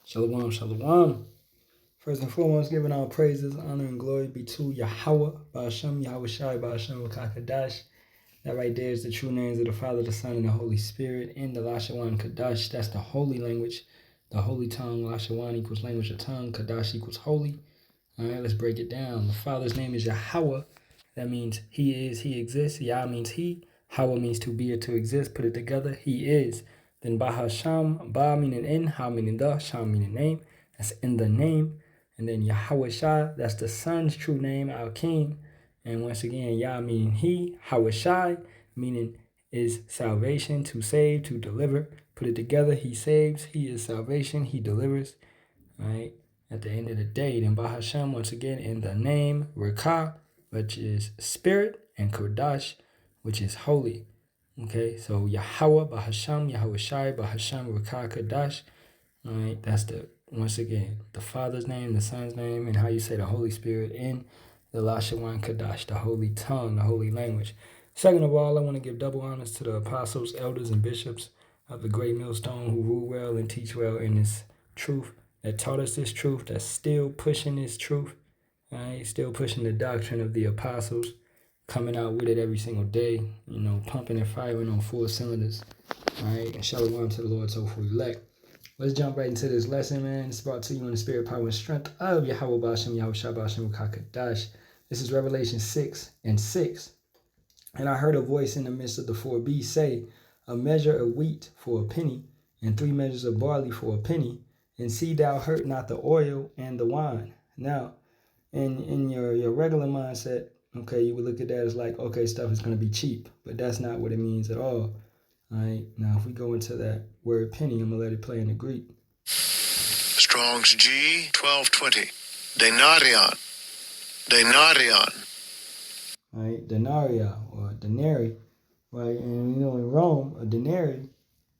Shalawam, shalawam. First and foremost, giving all praises, honor, and glory be to Yahawah, Bahasham, Yahawashi, Bahasham, Kadash. That right there is the true names of the Father, the Son, and the Holy Spirit. In the Lashawan Kadash, that's the holy language, the holy tongue. Lashawan equals language or tongue. Kadash equals holy. All right, let's break it down. The Father's name is Yahawah. That means He is, He exists. Yah means He. Hawa means to be or to exist. Put it together, He is. Then Bahasham, Ba meaning in, Ha meaning the, Sham meaning name. That's in the name. And then Yahawashi, that's the Son's true name, our King. And once again, Yah meaning He. Hawashi meaning is salvation, to save, to deliver. Put it together, He saves, He is salvation, He delivers. All right. At the end of the day, then Bahasham, once again, in the name, Rakah, which is spirit, and Kodash, which is holy. Okay, so Yahawah, Bahasham, Yahawashi, Bahasham, Rakah, Kodash. All right, that's once again, the Father's name, the Son's name, and how you say the Holy Spirit in the Lashawan Kodash, the holy tongue, the holy language. Second of all, I want to give double honors to the apostles, elders, and bishops of the great millstone who rule well and teach well in this truth, that taught us this truth, that's still pushing this truth, right? Still pushing the doctrine of the apostles, coming out with it every single day, pumping and firing on 4 cylinders, all right? And shalom to the Lord's hopeful elect. Let's jump right into this lesson, man. It's brought to you in the spirit, power, and strength of Yahawah, Bahasham, Yahawashi, Bahasham, Kadash. This is Revelation 6:6. And I heard a voice in the midst of the 4 beasts say, a measure of wheat for a penny, and 3 measures of barley for a penny, and see thou hurt not the oil and the wine. Now, in your regular mindset, okay, you would look at that as like, okay, stuff is going to be cheap, but that's not what it means at all. All right, now if we go into that word penny, I'm going to let it play in the Greek. Strong's G 1220. Denarion. Denarion. All right, denarii or denari, right? And in Rome, a denary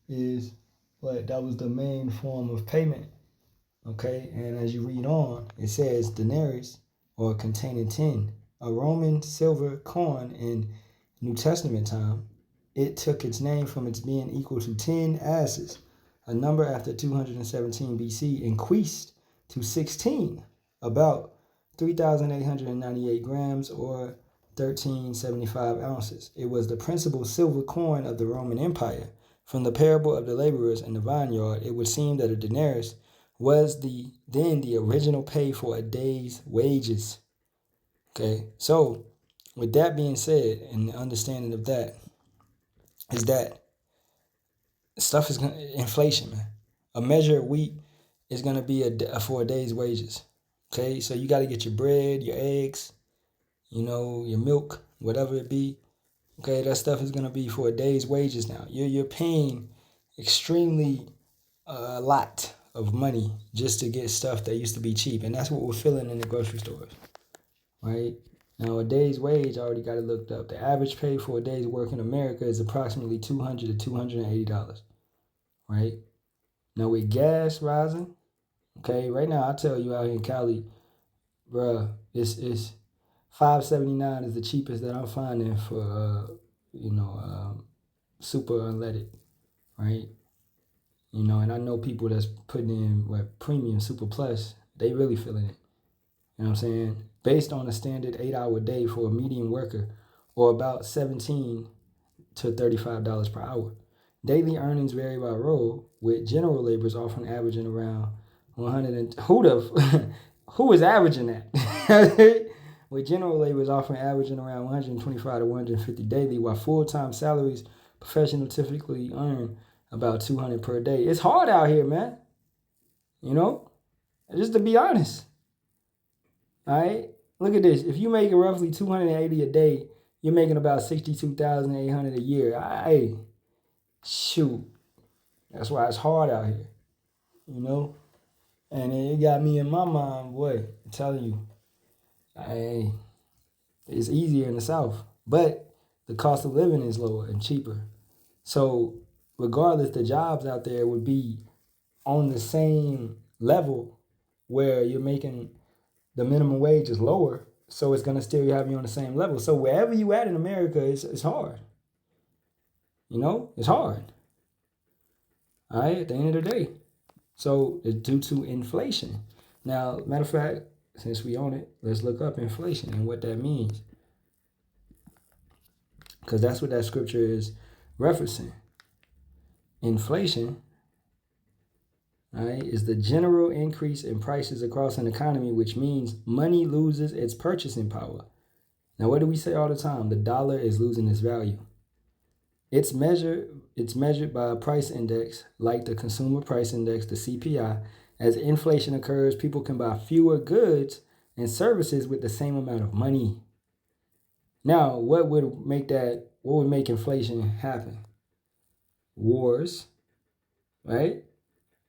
is that was the main form of payment. Okay, and as you read on, it says denarius, or containing 10, a Roman silver coin in New Testament time. It took its name from its being equal to 10 asses, a number after 217 BC increased to 16, about 3,898 grams or 1375 ounces. It was the principal silver coin of the Roman Empire. From the parable of the laborers in the vineyard, it would seem that a denarius was the original pay for a day's wages. Okay, so with that being said, and the understanding of that is that stuff is inflation, man. A measure of wheat is gonna be for a day's wages. Okay, so you got to get your bread, your eggs, your milk, whatever it be. Okay, that stuff is gonna be for a day's wages now. You're paying extremely a lot of money just to get stuff that used to be cheap, and that's what we're feeling in the grocery stores, right? Now, a day's wage, I already got it looked up. The average pay for a day's work in America is approximately $200 to $280, right? Now, with gas rising, okay, right now, I tell you out here in Cali, bruh, it's $5.79 is the cheapest that I'm finding for, super unleaded, right? And I know people that's putting in premium super plus, they really feeling it. You know what I'm saying? Based on a standard 8-hour day for a medium worker, or about $17 to $35 per hour. Daily earnings vary by role, with general laborers often averaging around 100 and who is averaging that? With general laborers often averaging around 125 to 150 daily, while full-time salaries professionals typically earn about 200 per day. It's hard out here, man. Just to be honest. All right, look at this. If you make roughly 280 a day, you're making about 62,800 a year. Hey, shoot, that's why it's hard out here, And it got me in my mind, boy. I'm telling you, hey, it's easier in the South, but the cost of living is lower and cheaper. So, regardless, the jobs out there would be on the same level where you're making the minimum wage is lower, so it's gonna still have you on the same level. So wherever you at in America, it's hard. It's hard. All right, at the end of the day. So it's due to inflation. Now, matter of fact, since we own it, let's look up inflation and what that means. Because that's what that scripture is referencing. Inflation, right, is the general increase in prices across an economy, which means money loses its purchasing power. Now, what do we say all the time? The dollar is losing its value. It's measured by a price index like the consumer price index, the CPI. As inflation occurs, people can buy fewer goods and services with the same amount of money. Now, what would make inflation happen? Wars, right?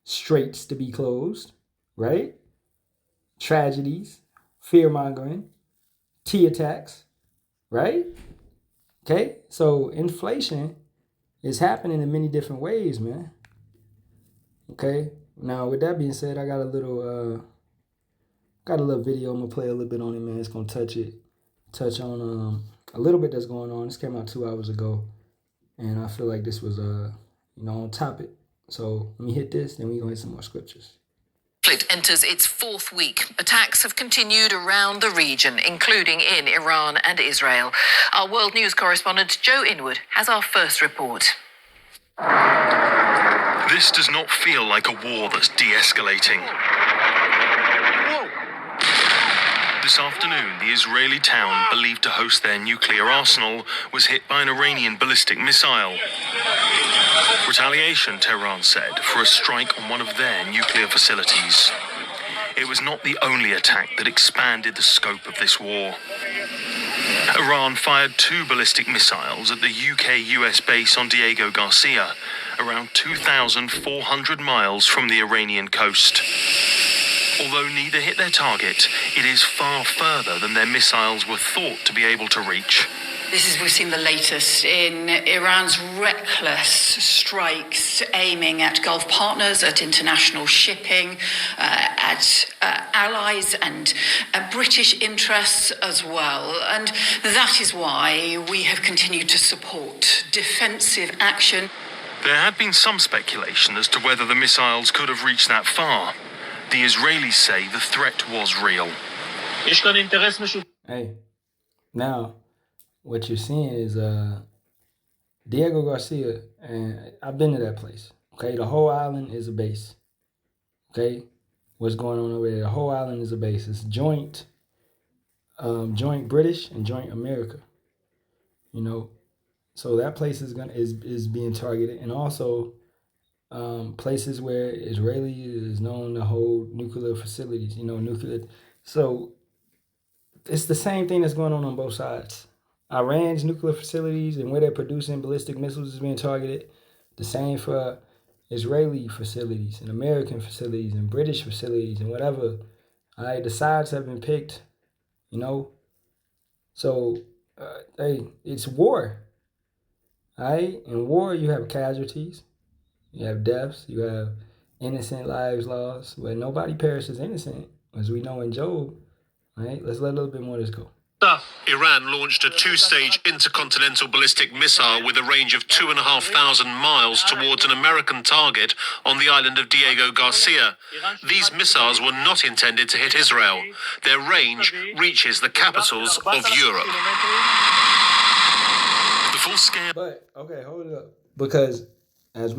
Straits to be closed, right? Tragedies, fear-mongering, tea attacks, right? Okay, so inflation is happening in many different ways, man. Okay, now with that being said, I got a little video. I'm gonna play a little bit on it, man. It's gonna touch on a little bit that's going on. This came out 2 hours ago, and I feel like this was on topic. So let me hit this, then we gonna hit some more scriptures. Conflict enters its fourth week. Attacks have continued around the region, including in Iran and Israel. Our world news correspondent Joe Inwood has our first report. This does not feel like a war that's de-escalating. This afternoon, the Israeli town believed to host their nuclear arsenal was hit by an Iranian ballistic missile. Retaliation, Tehran said, for a strike on one of their nuclear facilities. It was not the only attack that expanded the scope of this war. Iran fired 2 ballistic missiles at the UK-US base on Diego Garcia, around 2,400 miles from the Iranian coast. Although neither hit their target, it is far further than their missiles were thought to be able to reach. We've seen the latest in Iran's reckless strikes aiming at Gulf partners, at international shipping, at allies and British interests as well. And that is why we have continued to support defensive action. There had been some speculation as to whether the missiles could have reached that far. The Israelis say the threat was real. Hey, now what you're seeing is Diego Garcia, and I've been to that place. Okay, the whole island is a base. Okay, what's going on over there? The whole island is a base. It's joint British and joint America. So that place is being targeted, and also places where Israeli is known to hold nuclear facilities. Nuclear. So it's the same thing that's going on both sides. Iran's nuclear facilities and where they're producing ballistic missiles is being targeted. The same for Israeli facilities and American facilities and British facilities and whatever. All right, the sides have been picked, So, hey, it's war. All right, in war you have casualties, you have deaths, you have innocent lives lost, but nobody perishes innocent, as we know in Job. All right, let's let a little bit more of this go. Iran launched a 2-stage intercontinental ballistic missile with a range of 2,500 miles towards an American target on the island of Diego Garcia. These missiles were not intended to hit Israel. Their range reaches the capitals of Europe. The full scale. But okay, hold it up, because as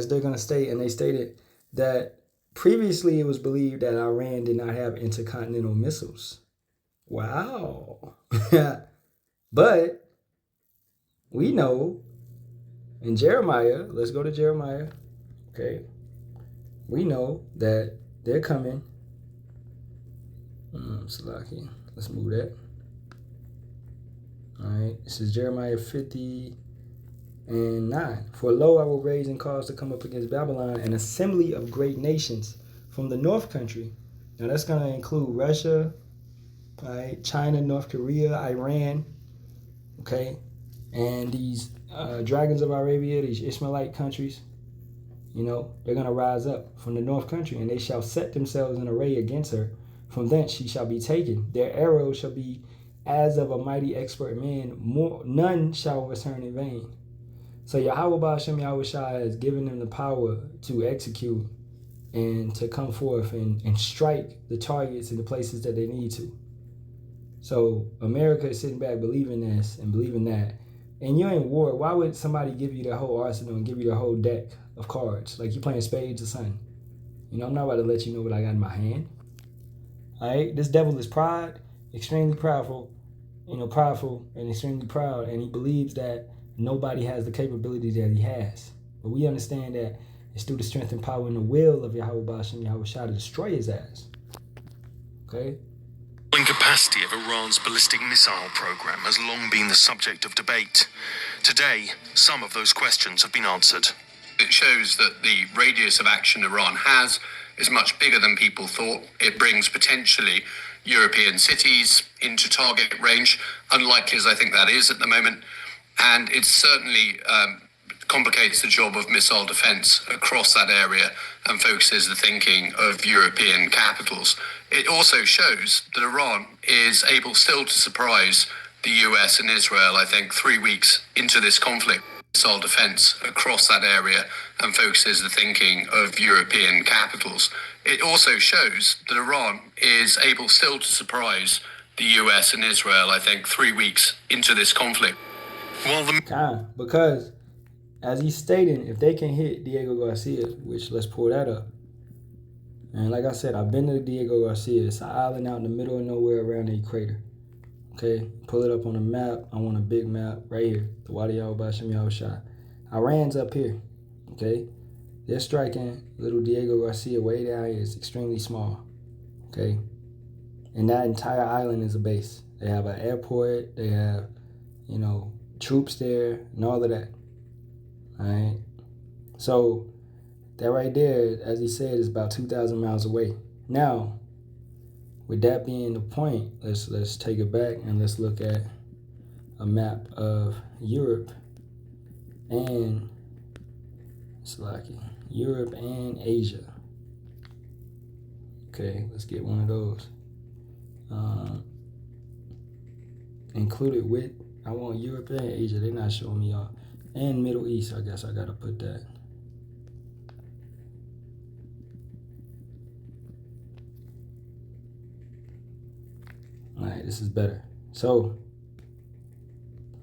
they're gonna state, and they stated that previously it was believed that Iran did not have intercontinental missiles. Wow. But we know in Jeremiah, let's go to Jeremiah. Okay. We know that they're coming. Salaki. Let's move that. All right. This is Jeremiah 50:9. For lo, I will raise and cause to come up against Babylon an assembly of great nations from the north country. Now that's going to include Russia, right, China, North Korea, Iran, okay, and these dragons of Arabia, these Ishmaelite countries, they're going to rise up from the north country, and they shall set themselves in array against her. From thence she shall be taken. Their arrows shall be as of a mighty expert man. None shall return in vain. So Yahawah Bahasham Yahawashi has given them the power to execute and to come forth and strike the targets in the places that they need to. So America is sitting back believing this and believing that. And you're in war. Why would somebody give you their whole arsenal and give you their whole deck of cards? Like you're playing spades or something. You know, I'm not about to let you know what I got in my hand. All right? This devil is pride, extremely prideful, prideful and extremely proud. And he believes that nobody has the capability that he has. But we understand that it's through the strength and power and the will of Yahawah, Bahasham, Yahawashi to destroy his ass. Okay? The capacity of Iran's ballistic missile program has long been the subject of debate. Today, some of those questions have been answered. It shows that the radius of action Iran has is much bigger than people thought. It brings potentially European cities into target range, unlikely as I think that is at the moment. And it certainly complicates the job of missile defense across that area and focuses the thinking of European capitals. It also shows that Iran is able still to surprise the US and Israel, I think, 3 weeks into this conflict. Missile defense across that area and focuses the thinking of European capitals. It also shows that Iran is able still to surprise the US and Israel, I think, 3 weeks into this conflict. Because, as he's stating, if they can hit Diego Garcia, which let's pull that up. And like I said, I've been to Diego Garcia. It's an island out in the middle of nowhere around a crater. Okay, pull it up on a map. I want a big map right here. The Wadi Bahasham Yahawashi. Iran's up here. Okay, they're striking little Diego Garcia way down here. It's extremely small. Okay, and that entire island is a base. They have an airport. They have, troops there and all of that. All right, so that right there, as he said, is about 2,000 miles away. Now, with that being the point, let's take it back and let's look at a map of Europe and Asia. Okay, let's get one of those. Included with, I want Europe and Asia. They're not showing me all. And Middle East, I guess I gotta put that. Alright, this is better. So,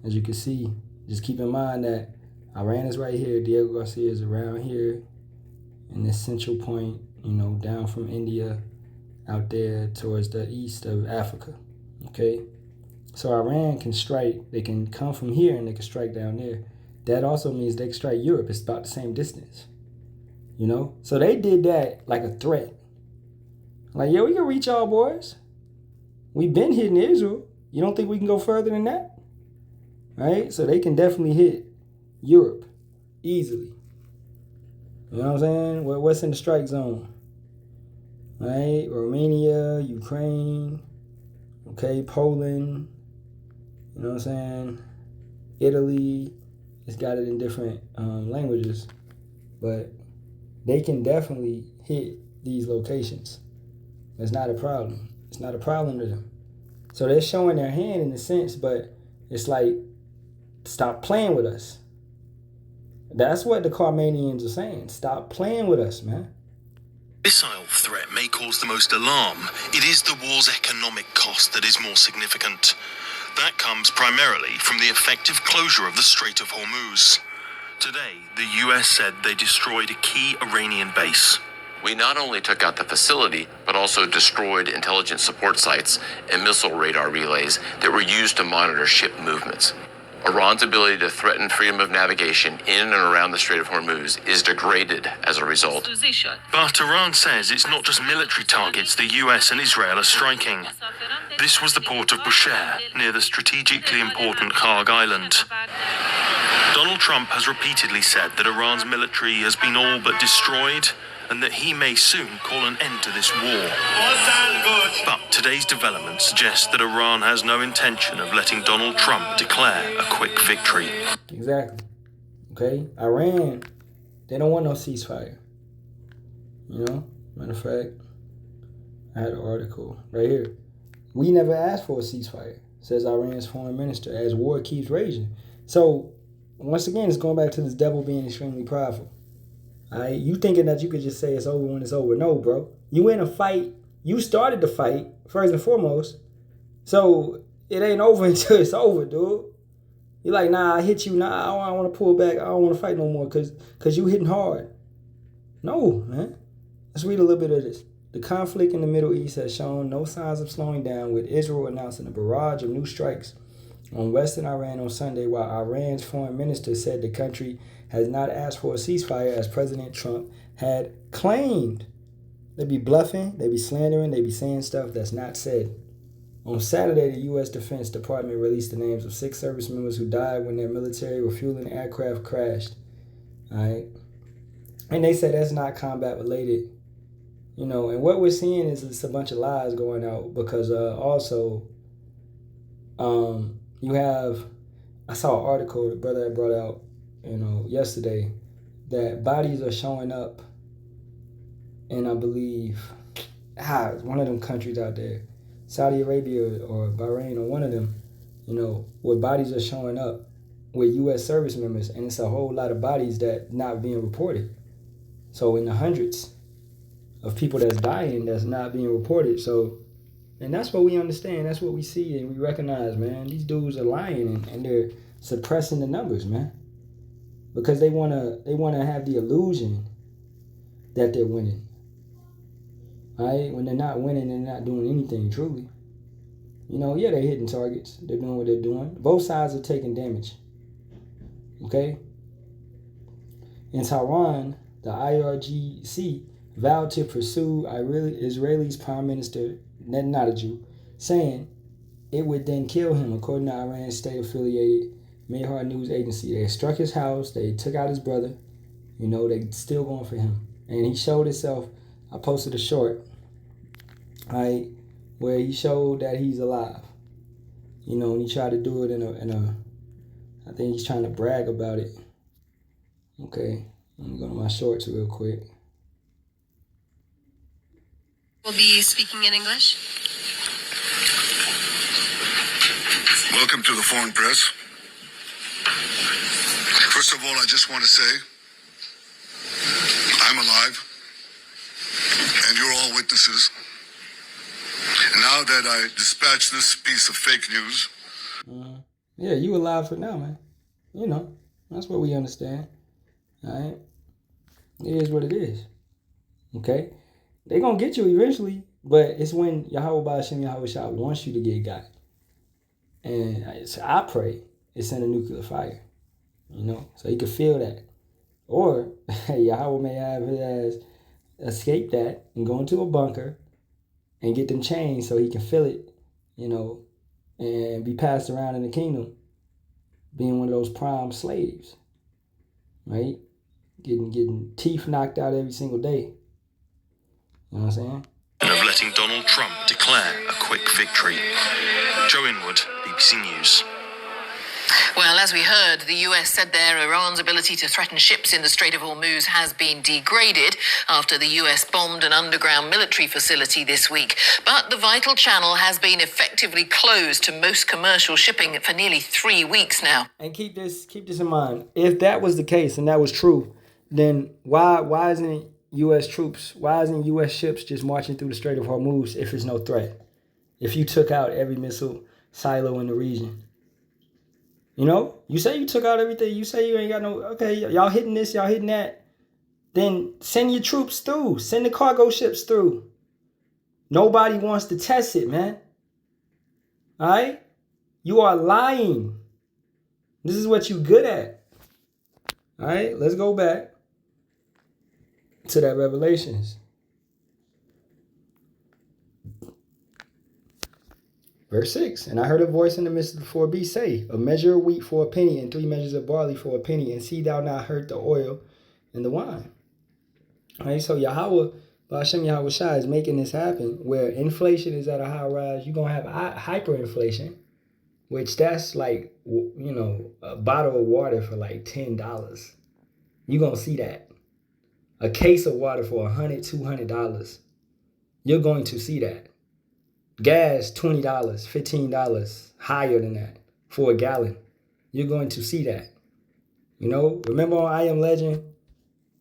as you can see, just keep in mind that Iran is right here, Diego Garcia is around here, in this central point, down from India, out there towards the east of Africa, okay? So Iran can strike, they can come from here and they can strike down there. That also means they can strike Europe. It's about the same distance, So they did that like a threat. Like, yo, we can reach y'all boys. We've been hitting Israel. You don't think we can go further than that? Right? So they can definitely hit Europe easily. You know what I'm saying? What's in the strike zone? Right? Romania, Ukraine, okay, Poland, you know what I'm saying? Italy, it's got it in different languages, but they can definitely hit these locations. That's not a problem. It's not a problem to them. So they're showing their hand in a sense, but it's like, stop playing with us. That's what the Carmanians are saying. Stop playing with us, man. Missile threat may cause the most alarm. It is the war's economic cost that is more significant. That comes primarily from the effective closure of the Strait of Hormuz. Today, the US said they destroyed a key Iranian base. We not only took out the facility, but also destroyed intelligence support sites and missile radar relays that were used to monitor ship movements. Iran's ability to threaten freedom of navigation in and around the Strait of Hormuz is degraded as a result. But Iran says it's not just military targets the US and Israel are striking. This was the port of Bushehr, near the strategically important Kharg Island. Donald Trump has repeatedly said that Iran's military has been all but destroyed, and that he may soon call an end to this war. But today's development suggests that Iran has no intention of letting Donald Trump declare a quick victory. Exactly. Okay? Iran, they don't want no ceasefire. Matter of fact, I had an article right here. We never asked for a ceasefire, says Iran's foreign minister, as war keeps raging. So, once again, it's going back to this devil being extremely prideful. All right? You thinking that you could just say it's over when it's over. No, bro. You in a fight. You started the fight, first and foremost. So it ain't over until it's over, dude. You're like, nah, I hit you. Nah, I don't want to pull back. I don't want to fight no more because you hitting hard. No, man. Let's read a little bit of this. The conflict in the Middle East has shown no signs of slowing down, with Israel announcing a barrage of new strikes on western Iran on Sunday, while Iran's foreign minister said the country has not asked for a ceasefire as President Trump had claimed. They be bluffing, they be slandering, they be saying stuff that's not said. On Saturday, the U.S. Defense Department released the names of 6 service members who died when their military refueling aircraft crashed. All right? And they said that's not combat related. You know, and what we're seeing is it's a bunch of lies going out because also you have, I saw an article the brother had brought out, yesterday, that bodies are showing up in, I believe, one of them countries out there, Saudi Arabia or Bahrain or one of them, where bodies are showing up with U.S. service members, and it's a whole lot of bodies that not being reported. So in the hundreds of people that's dying that's not being reported. So, and that's what we understand. That's what we see and we recognize, man. These dudes are lying and they're suppressing the numbers, man, because they wanna have the illusion that they're winning. All right, when they're not winning, they're not doing anything truly. Yeah, they're hitting targets. They're doing what they're doing. Both sides are taking damage. Okay. In Tehran, the IRGC vowed to pursue Israel's Prime Minister Netanyahu, saying it would then kill him, according to Iran's state-affiliated Mehar news agency. They struck his house. They took out his brother. They still going for him. And he showed himself. I posted a short, right, where he showed that he's alive. And he tried to do it in a I think he's trying to brag about it. Okay, let me go to my shorts real quick. We'll be speaking in English. Welcome to the Foreign Press. First of all, I just want to say I'm alive, and you're all witnesses. And now that I dispatched this piece of fake news. Yeah, you alive for now, man. That's what we understand. All right? It is what it is. Okay? They're going to get you eventually, but it's when Yahawah Bahasham Yahawashi wants you to get got. And I pray it's in a nuclear fire, so he could feel that. Or Yahawah may have his ass escape that and go into a bunker and get them chains so he can feel it, and be passed around in the kingdom, being one of those prime slaves, right? Getting teeth knocked out every single day. You know what I'm saying? Of letting Donald Trump declare a quick victory. Joe Inwood, BBC News. Well, as we heard, the US said there Iran's ability to threaten ships in the Strait of Hormuz has been degraded after the US bombed an underground military facility this week. But the vital channel has been effectively closed to most commercial shipping for nearly 3 weeks now. And keep this in mind. If that was the case and that was true, then why isn't US troops, why isn't US ships just marching through the Strait of Hormuz if it's no threat? If you took out every missile silo in the region. You say you took out everything. You say you ain't got no, okay, y'all hitting this, y'all hitting that. Then send your troops through. Send the cargo ships through. Nobody wants to test it, man. All right? You are lying. This is what you good at. All right? Let's go back to that Revelations. Verse 6, and I heard a voice in the midst of the 4 beasts say, a measure of wheat for a penny, and 3 measures of barley for a penny, and see thou not hurt the oil and the wine. All right, so Yahawah, Bahasham Yahawashi is making this happen, where inflation is at a high rise. You're going to have hyperinflation, which that's like, a bottle of water for like $10. You're going to see that. A case of water for $100, $200. You're going to see that. Gas, $20, $15, higher than that for a gallon. You're going to see that. Remember on I Am Legend,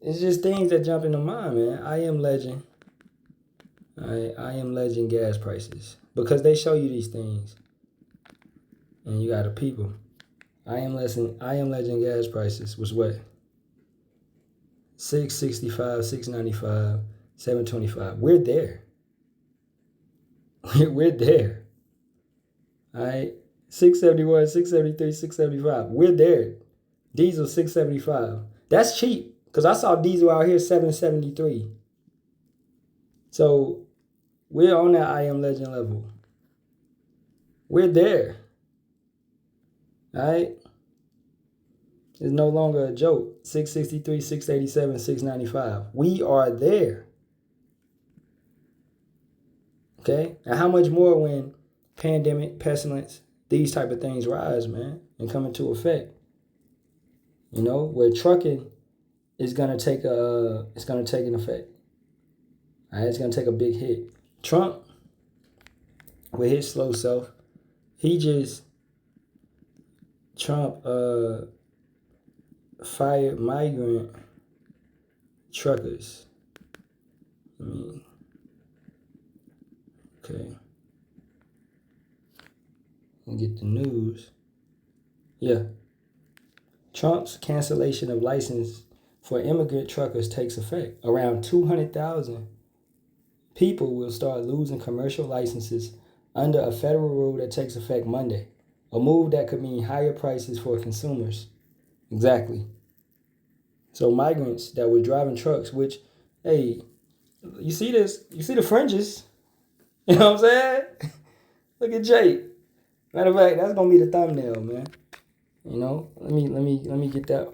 it's just things that jump into mind, man. I am legend. I am legend gas prices. Because they show you these things. And you got the people. I am legend gas prices was what? $6.65, $6.95, $7.25. We're there. We're there. Alright. $6.71, $6.73, $6.75. We're there. Diesel $6.75. That's cheap. Because I saw diesel out here $7.73. So we're on that I am legend level. We're there. Alright? It's no longer a joke. $6.63, $6.87, $6.95. We are there. Okay? And how much more when pandemic, pestilence, these type of things rise, man, and come into effect? You know, where trucking is gonna take an effect. All right, it's gonna take a big hit. Trump, with his slow self, Trump fired migrant truckers. Okay. Let me get the news. Yeah. Trump's cancellation of license for immigrant truckers takes effect. Around 200,000 people will start losing commercial licenses under a federal rule that takes effect Monday. A move that could mean higher prices for consumers. Exactly. So migrants that were driving trucks, which, hey, you see this? You see the fringes? You know what I'm saying? Look at Jake. Matter of fact, that's gonna be the thumbnail, man. You know, let me get that